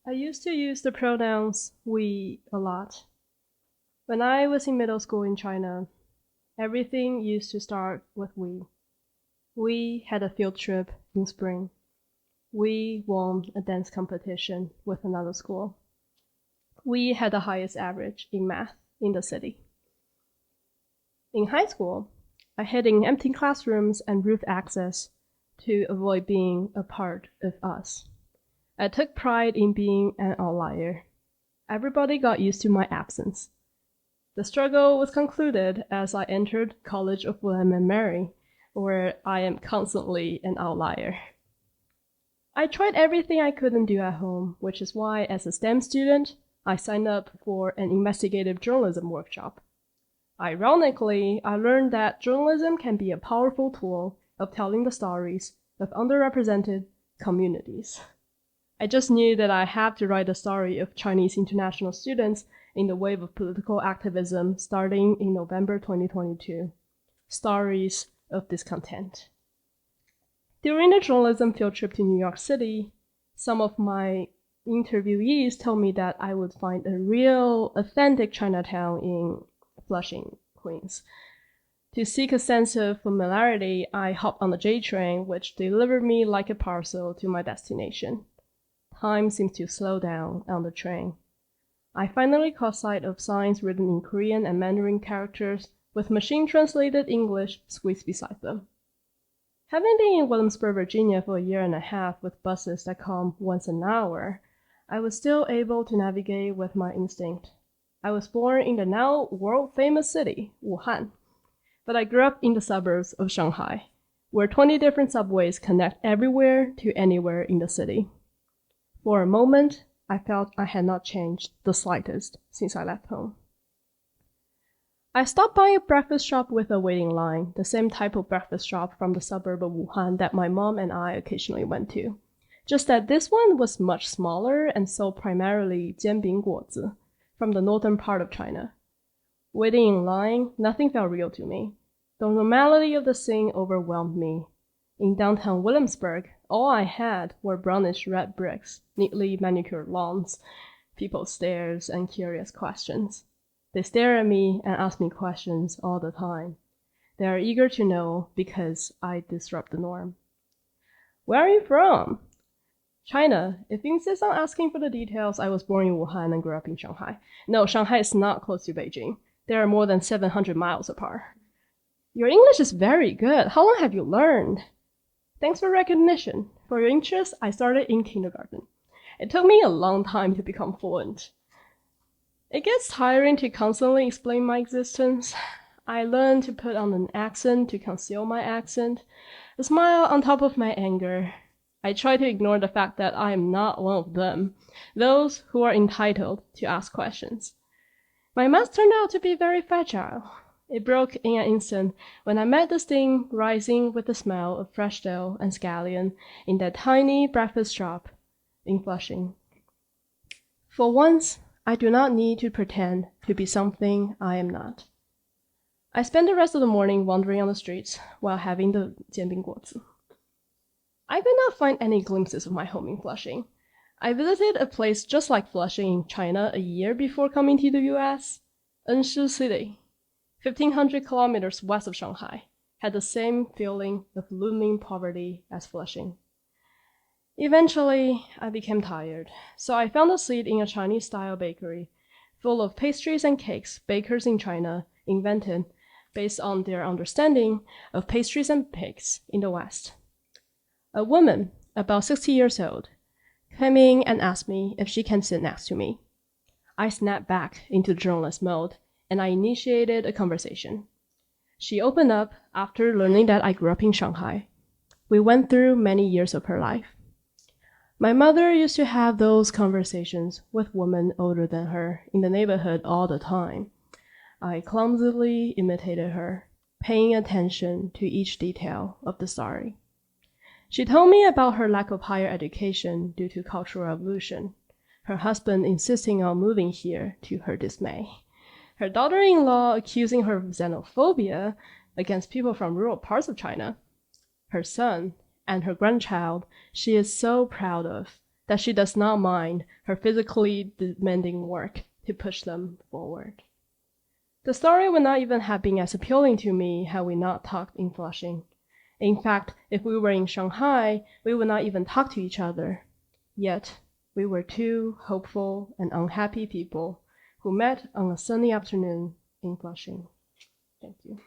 I used to use the pronouns we a lot. When I was in middle school in China, everything used to start with we. We had a field trip in spring. We won a dance competition with another school. We had the highest average in math in the city. In high school, I hid in empty classrooms and roof access to avoid being a part of us. I took pride in being an outlier. Everybody got used to my absence. The struggle was concluded as I entered College of William and Mary, where I am constantly an outlier. I tried everything I couldn't do at home, which is why, as a STEM student, I signed up for an investigative journalism workshop. Ironically, I learned that journalism can be a powerful tool of telling the stories of underrepresented communities. I just knew that I had to write the story of Chinese international students in the wave of political activism starting in November 2022. Stories of discontent. During the journalism field trip to New York City, some of my interviewees told me that I would find a real, authentic Chinatown in Flushing, Queens. To seek a sense of familiarity, I hopped on the J train, which delivered me like a parcel to my destination. Time seemed to slow down on the train. I finally caught sight of signs written in Korean and Mandarin characters with machine-translated English squeezed beside them. Having been in Williamsburg, Virginia for a year and a half with buses that come once an hour, I was still able to navigate with my instinct. I was born in the now world-famous city, Wuhan, but I grew up in the suburbs of Shanghai, where 20 different subways connect everywhere to anywhere in the city. For a moment, I felt I had not changed the slightest since I left home. I stopped by a breakfast shop with a waiting line, the same type of breakfast shop from the suburb of Wuhan that my mom and I occasionally went to. Just that this one was much smaller and sold primarily 煎饼果子from the northern part of China. Waiting in line, nothing felt real to me. The normality of the scene overwhelmed me. In downtown Williamsburg, all I had were brownish red bricks, neatly manicured lawns, people's stares, and curious questions. They stare at me and ask me questions all the time. They are eager to know because I disrupt the norm. Where are you from? China. If you insist on asking for the details, I was born in Wuhan and grew up in Shanghai. No, Shanghai is not close to Beijing. They are more than 700 miles apart. Your English is very good. How long have you learned? Thanks for recognition. For your interest, I started in kindergarten. It took me a long time to become fluent. It gets tiring to constantly explain my existence. I learned to put on an accent to conceal my accent, a smile on top of my anger. I try to ignore the fact that I am not one of them, those who are entitled to ask questions. My mask turned out to be very fragile. It broke in an instant when I met the steam rising with the smell of fresh dough and scallion in that tiny breakfast shop in Flushing. For once, I do not need to pretend to be something I am not. I spent the rest of the morning wandering on the streets while having the 煎饼果子. I could not find any glimpses of my home in Flushing. I visited a place just like Flushing in China a year before coming to the US. Enshi City, 1,500 kilometers west of Shanghai, had the same feeling of looming poverty as Flushing. Eventually, I became tired, so I found a seat in a Chinese-style bakery full of pastries and cakes bakers in China invented based on their understanding of pastries and pigs in the West. A woman, about 60 years old, came in and asked me if she can sit next to me. I snapped back into journalist mode, and I initiated a conversation. She opened up after learning that I grew up in Shanghai. We went through many years of her life. My mother used to have those conversations with women older than her in the neighborhood all the time. I clumsily imitated her, paying attention to each detail of the story. She told me about her lack of higher education due to Cultural Revolution, her husband insisting on moving here to her dismay, her daughter-in-law accusing her of xenophobia against people from rural parts of China, her son, and her grandchild she is so proud of, that she does not mind her physically demanding work to push them forward. The story would not even have been as appealing to me had we not talked in Flushing. In fact, if we were in Shanghai, we would not even talk to each other. Yet, we were two hopeful and unhappy people who met on a sunny afternoon in Flushing. Thank you.